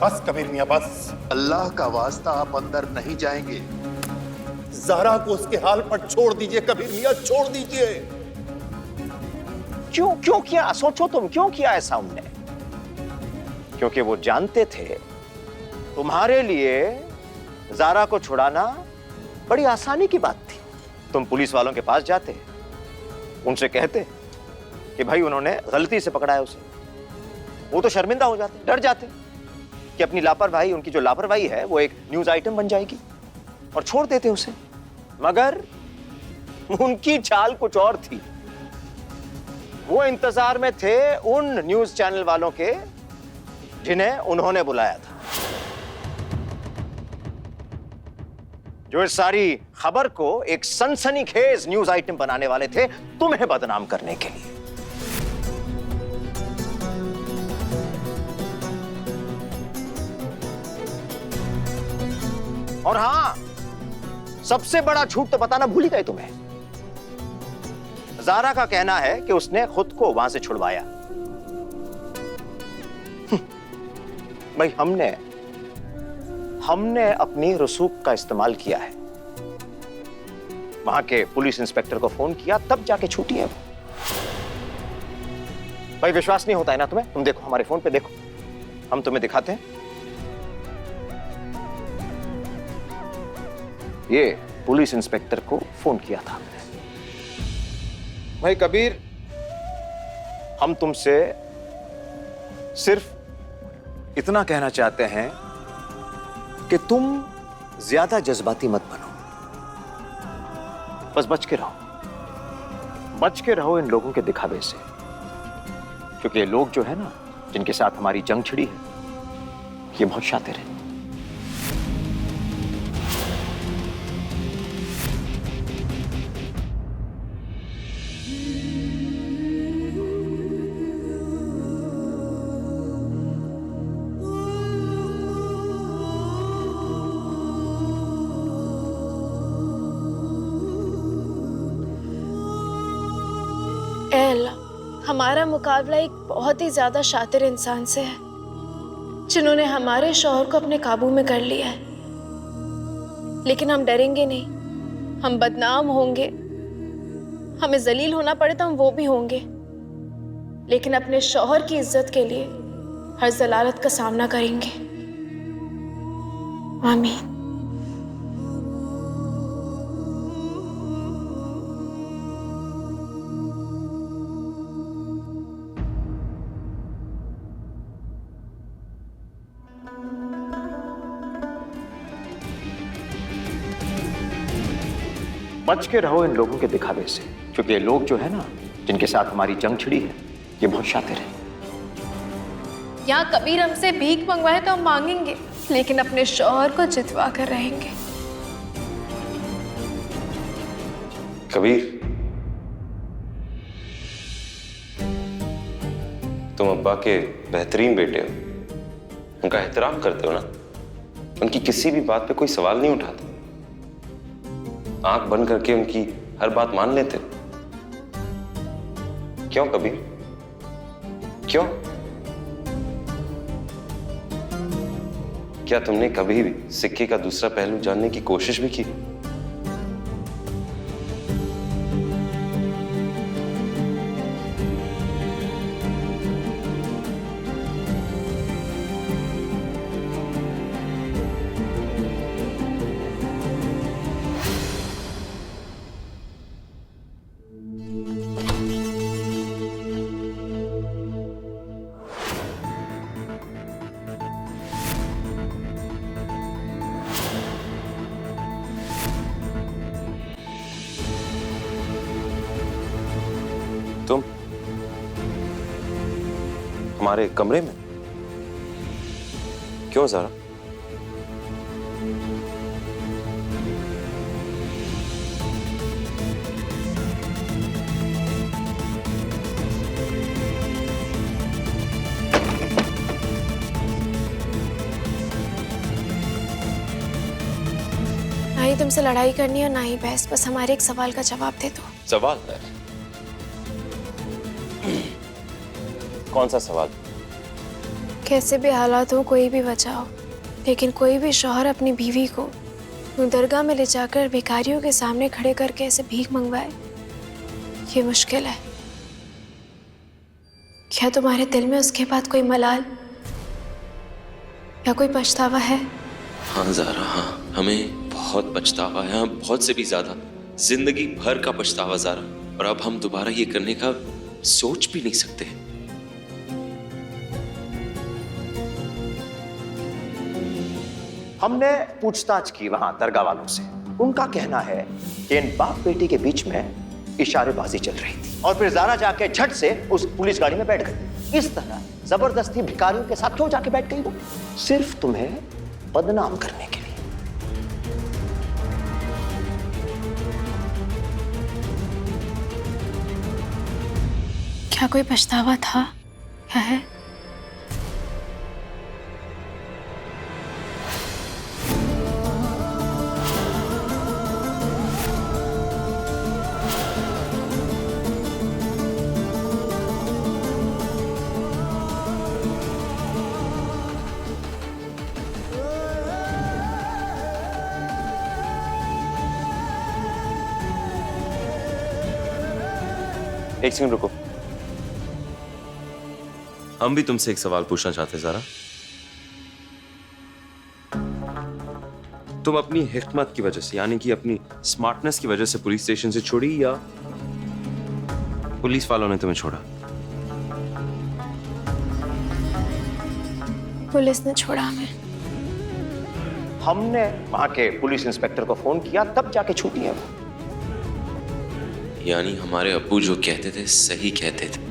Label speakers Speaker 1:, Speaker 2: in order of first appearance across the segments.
Speaker 1: बस कबीर मियां बस।
Speaker 2: अल्लाह का वास्ता आप अंदर नहीं जाएंगे।
Speaker 1: ज़ारा को उसके हाल पर छोड़ दीजिए कबीर मियां, छोड़ दीजिए।
Speaker 3: क्यों क्यों किया? सोचो तुम, क्यों किया ऐसा उनने? क्योंकि वो जानते थे तुम्हारे लिए ज़ारा को छुड़ाना बड़ी आसानी की बात थी। तुम पुलिस वालों के पास जाते, उनसे कहते कि भाई उन्होंने गलती से पकड़ा है उसे। वो तो शर्मिंदा हो जाते, डर जाते कि अपनी लापरवाही, उनकी जो लापरवाही है वो एक न्यूज आइटम बन जाएगी, और छोड़ देते उसे। मगर उनकी चाल कुछ और थी। वो इंतजार में थे उन न्यूज चैनल वालों के जिन्हें उन्होंने बुलाया था, जो इस सारी खबर को एक सनसनीखेज न्यूज आइटम बनाने वाले थे तुम्हें बदनाम करने के लिए। और हां, सबसे बड़ा झूठ तो बताना भूल ही गए तुम्हें। ज़ारा का कहना है कि उसने खुद को वहां से छुड़वाया। भाई हमने अपनी रसूख का इस्तेमाल किया है। वहां के पुलिस इंस्पेक्टर को फोन किया, तब जाके छूटी है वो। भाई विश्वास नहीं होता है ना तुम्हें? तुम देखो, हमारे फोन पे देखो, हम तुम्हें दिखाते हैं। ये पुलिस इंस्पेक्टर को फोन किया था हमने। भाई कबीर, हम तुमसे सिर्फ इतना कहना चाहते हैं कि तुम ज्यादा जज्बाती मत बनो। बस बच के रहो इन लोगों के दिखावे से, क्योंकि ये लोग जो है ना, जिनके साथ हमारी जंग छिड़ी है, ये बहुत शातिर है।
Speaker 4: हमारा मुकाबला एक बहुत ही ज्यादा शातिर इंसान से है, जिन्होंने हमारे शौहर को अपने काबू में कर लिया है। लेकिन हम डरेंगे नहीं, हम बदनाम होंगे, हमें जलील होना पड़े तो हम वो भी होंगे, लेकिन अपने शौहर की इज्जत के लिए हर जलालत का सामना करेंगे। आमीन।
Speaker 3: बच के रहो इन लोगों के दिखावे से, क्योंकि ये लोग जो है ना, जिनके साथ हमारी जंग छिड़ी है, ये बहुत शातिर है।
Speaker 4: यहाँ कबीर हमसे भीख मंगवाए तो हम मांगेंगे, लेकिन अपने शौहर को जितवा कर रहेंगे।
Speaker 5: कबीर, तुम अब्बा के बेहतरीन बेटे हो, उनका एहतराम करते हो ना, उनकी किसी भी बात पे कोई सवाल नहीं उठाते, आंख बंद करके उनकी हर बात मान लेते हो। क्यों कबीर, क्यों? क्या तुमने कभी भी सिक्के का दूसरा पहलू जानने की कोशिश भी की? तुम हमारे कमरे में क्यों ज़ारा?
Speaker 4: ना ही तुमसे लड़ाई करनी और ना ही बहस, बस हमारे एक सवाल का जवाब दे दो।
Speaker 5: सवाल है? कौन सा सवाल?
Speaker 4: कैसे भी हालात हो, कोई भी बचाओ, लेकिन कोई भी शौहर अपनी बीवी को दरगाह में ले जाकर भिखारियों के सामने खड़े करके ऐसे भीख मंगवाए, ये मुश्किल है। क्या तुम्हारे दिल में उसके बाद कोई मलाल या कोई पछतावा है?
Speaker 5: हाँ ज़ारा, हाँ, हमें बहुत पछतावा है, हाँ, बहुत से भी ज्यादा, जिंदगी भर का पछतावा ज़ारा। और अब हम दोबारा ये करने का सोच भी नहीं सकते।
Speaker 3: हमने पूछताछ की वहां दरगाह वालों से। उनका कहना है कि इन बाप बेटी के बीच में इशारेबाजी चल रही थी और फिर ज़ारा जाके झट से उस पुलिस गाड़ी में बैठ गई। इस तरह जबरदस्ती भिखारियों के साथ क्यों जाके बैठ गई वो? सिर्फ तुम्हें बदनाम करने के लिए।
Speaker 4: क्या कोई पछतावा था? क्या है?
Speaker 5: एक सेकंड रुको, हम भी तुमसे एक सवाल पूछना चाहते हैं ज़ारा। तुम अपनी हिकमत की वजह से, यानी कि अपनी स्मार्टनेस की वजह से पुलिस स्टेशन से छोड़ी या पुलिस वालों ने तुम्हें छोड़ा?
Speaker 4: पुलिस ने छोड़ा हमें।
Speaker 3: हमने वहां के पुलिस इंस्पेक्टर को फोन किया, तब जाके छूटी है वो।
Speaker 5: यानी हमारे अब्बू जो कहते थे सही कहते थे।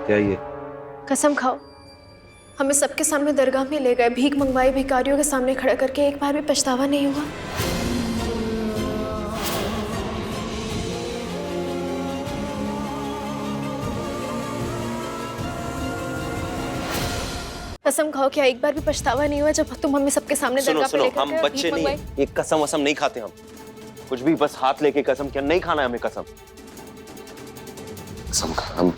Speaker 5: क्या ये?
Speaker 4: कसम खाओ, हमें सबके सामने दरगाह में ले गए, भीख मंगवाई, भिखारियों के सामने खड़ा करके, एक बार भी पछतावा नहीं हुआ? कसम खाओ, क्या एक बार भी पछतावा नहीं हुआ जब तुम हमें सबके सामने
Speaker 5: सुनो
Speaker 4: दरगाह पे
Speaker 5: सुनो,
Speaker 4: लेकर
Speaker 5: हम
Speaker 4: गए,
Speaker 5: बच्चे
Speaker 4: भीख
Speaker 5: नहीं,
Speaker 4: मंगवाई?
Speaker 5: एक कसम वसम नहीं खाते हम। कुछ भी बस हाथ लेके कसम, क्या नहीं खाना है हमें कसम। कसम खा हम।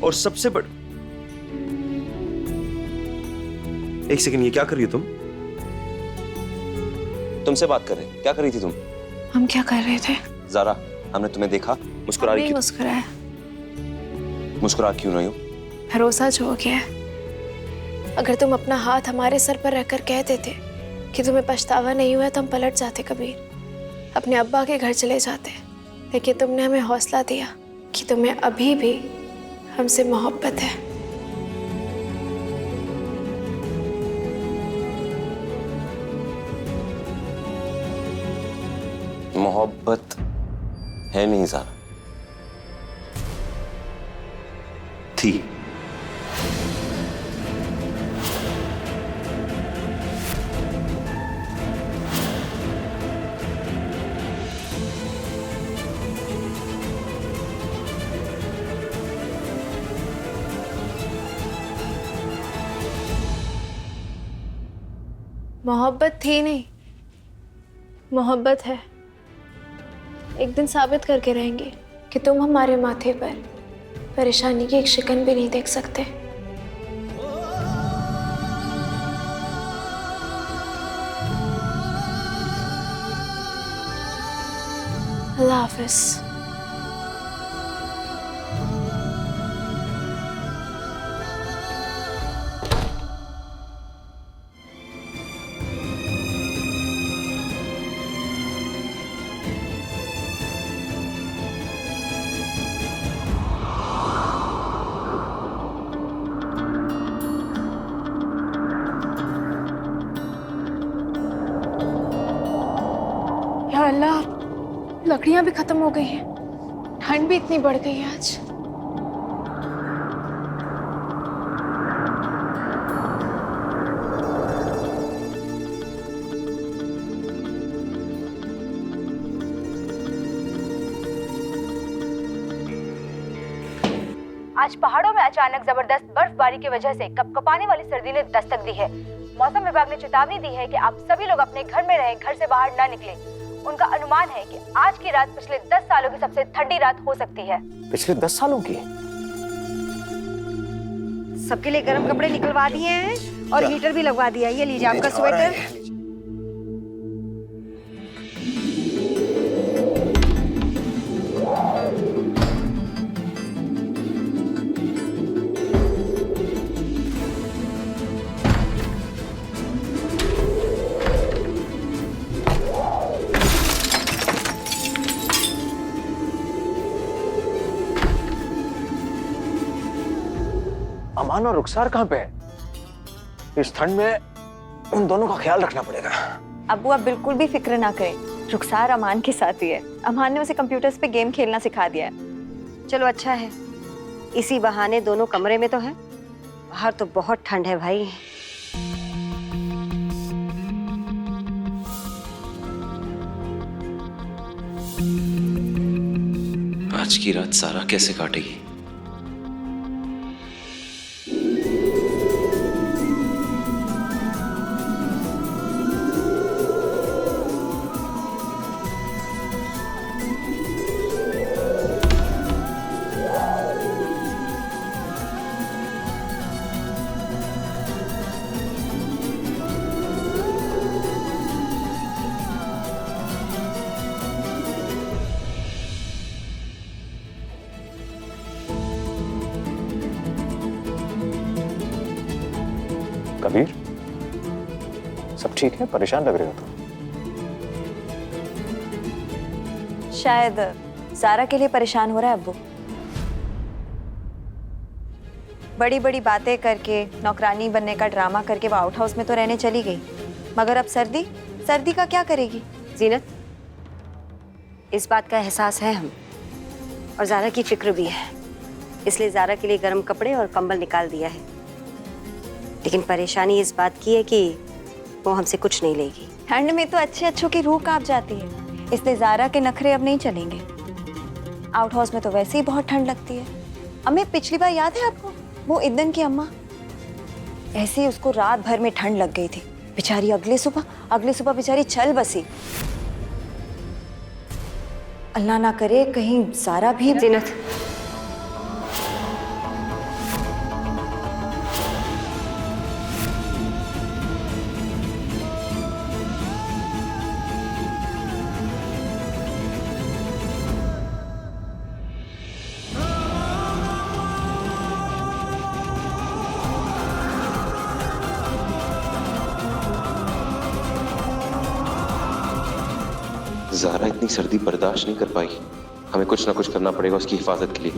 Speaker 5: और सबसे बड़, एक सेकंड, ये क्या कर रही हो तुम? तुमसे बात कर रहे, क्या कर रही थी तुम?
Speaker 4: हम क्या कर रहे थे?
Speaker 5: ज़ारा, हमने तुम्हें देखा मुस्कुरा रही
Speaker 4: नहीं
Speaker 5: थी।
Speaker 4: मुस्कुराया।
Speaker 5: मुस्कुरा क्यों नहीं हो?
Speaker 4: भरोसा जो हो गया है। अगर तुम अपना हाथ हमारे सर पर रखकर कह देते कि तुम्हें पछतावा नहीं हुआ तो हम पलट जाते कबीर, अपने अब्बा के घर चले जाते। लेकिन तुमने हमें हौसला दिया कि तुम्हें अभी भी हमसे मोहब्बत है।
Speaker 5: मोहब्बत है नहीं ज़ारा, थी।
Speaker 4: मोहब्बत थी नहीं, मोहब्बत है। एक दिन साबित करके रहेंगे कि तुम हमारे माथे पर परेशानी की एक शिकन भी नहीं देख सकते। अल्लाह हाफिज। या अल्लाह, लकड़ियां भी खत्म हो गई हैं, ठंड भी इतनी बढ़ गई है आज।
Speaker 6: आज पहाड़ों में अचानक जबरदस्त बर्फबारी की वजह से कपकपाने वाली सर्दी ने दस्तक दी है। मौसम विभाग ने चेतावनी दी है कि आप सभी लोग अपने घर में रहें, घर से बाहर ना निकलें। उनका अनुमान है कि आज की रात पिछले 10 सालों की सबसे ठंडी रात हो सकती है।
Speaker 3: पिछले 10 सालों की?
Speaker 6: सबके लिए गर्म कपड़े निकलवा दिए हैं और हीटर भी लगवा दिया है। ये लीजिए आपका स्वेटर।
Speaker 3: अमान और रुखसार कहाँ पे है? इस ठंड में उन दोनों का ख्याल रखना पड़ेगा।
Speaker 6: अब्बू आप बिल्कुल भी फिक्र ना करें, रुखसार अमान के साथ ही है। अमान ने उसे कंप्यूटर्स पे गेम खेलना सिखा दिया है। चलो अच्छा है, इसी बहाने दोनों कमरे में तो है। बाहर तो बहुत ठंड है भाई।
Speaker 5: आज की रात सारा कैसे काटेगी?
Speaker 3: कबीर, सब ठीक है? परेशान लग रहे हो तुम।
Speaker 6: शायद ज़ारा के लिए परेशान हो रहा है अब्बू। बड़ी बड़ी बातें करके, नौकरानी बनने का ड्रामा करके वो आउट हाउस में तो रहने चली गई, मगर अब सर्दी का क्या करेगी? जीनत, इस बात का एहसास है हम, और ज़ारा की फिक्र भी है। इसलिए ज़ारा के लिए गर्म कपड़े और कंबल निकाल दिया है। लेकिन परेशानी इस बात की है कि वो हमसे कुछ नहीं लेगी। ठंड में तो अच्छों की रूह कांप जाती है, इसलिए ज़ारा के नखरे अब नहीं चलेंगे। आउट हाउस में तो वैसे ही बहुत ठंड लगती है। अम्मी, पिछली बार याद है आपको, वो ईदन की अम्मा, ऐसे ही उसको रात भर में ठंड लग गई थी। बेचारी अगली सुबह बेचारी चल बसी। अल्लाह ना करे कहीं ज़ारा भी। जीनत,
Speaker 5: ज़ारा इतनी सर्दी बर्दाश्त नहीं कर पाएगी। हमें कुछ ना कुछ करना पड़ेगा उसकी हिफाजत के लिए।